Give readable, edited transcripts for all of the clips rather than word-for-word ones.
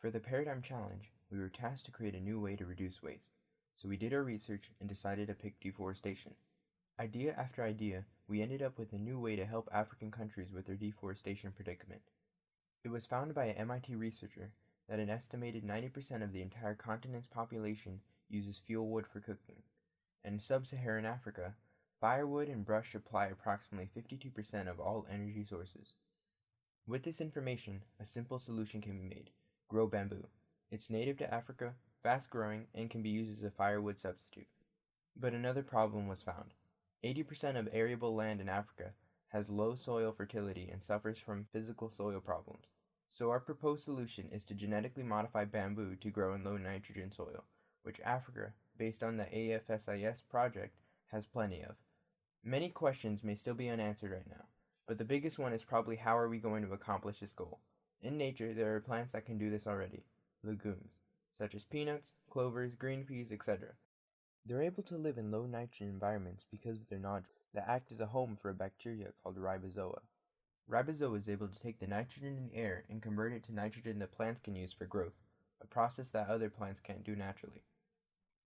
For the Paradigm Challenge, we were tasked to create a new way to reduce waste, so we did our research and decided to pick deforestation. Idea after idea, we ended up with a new way to help African countries with their deforestation predicament. It was found by an MIT researcher that an estimated 90% of the entire continent's population uses fuel wood for cooking, and in sub-Saharan Africa, firewood and brush supply approximately 52% of all energy sources. With this information, a simple solution can be made: grow bamboo. It's native to Africa, fast-growing, and can be used as a firewood substitute. But another problem was found. 80% of arable land in Africa has low soil fertility and suffers from physical soil problems. So our proposed solution is to genetically modify bamboo to grow in low nitrogen soil, which Africa, based on the AFSIS project, has plenty of. Many questions may still be unanswered right now, but the biggest one is probably how are we going to accomplish this goal? In nature, there are plants that can do this already, legumes, such as peanuts, clovers, green peas, etc. They're able to live in low nitrogen environments because of their nodules that act as a home for a bacteria called ribozoa. Ribozoa is able to take the nitrogen in the air and convert it to nitrogen that plants can use for growth, a process that other plants can't do naturally.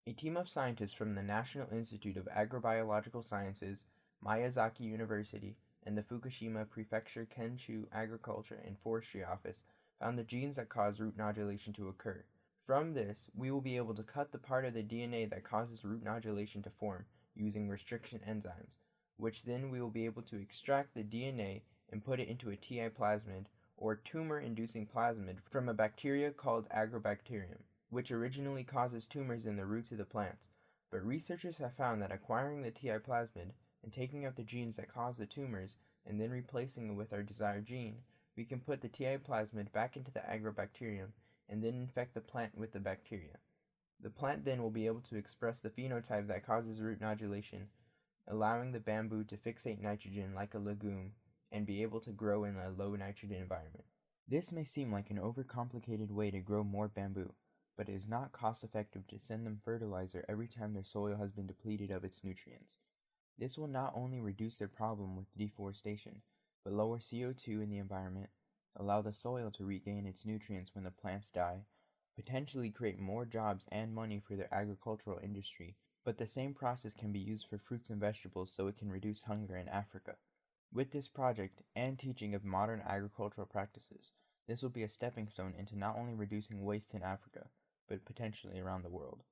A team of scientists from the National Institute of Agrobiological Sciences, Miyazaki University, and the Fukushima Prefecture Kenshu Agriculture and Forestry Office found the genes that cause root nodulation to occur. From this, we will be able to cut the part of the DNA that causes root nodulation to form using restriction enzymes, which then we will be able to extract the DNA and put it into a TI plasmid, or tumor-inducing plasmid, from a bacteria called Agrobacterium, which originally causes tumors in the roots of the plants. But researchers have found that acquiring the TI plasmid and taking out the genes that cause the tumors and then replacing it with our desired gene, we can put the TI plasmid back into the Agrobacterium and then infect the plant with the bacteria. The plant then will be able to express the phenotype that causes root nodulation, allowing the bamboo to fixate nitrogen like a legume and be able to grow in a low nitrogen environment. This may seem like an overcomplicated way to grow more bamboo, but it is not cost effective to send them fertilizer every time their soil has been depleted of its nutrients. This will not only reduce their problem with deforestation, but lower CO2 in the environment, allow the soil to regain its nutrients when the plants die, potentially create more jobs and money for their agricultural industry, but the same process can be used for fruits and vegetables so it can reduce hunger in Africa. With this project and teaching of modern agricultural practices, this will be a stepping stone into not only reducing waste in Africa, but potentially around the world.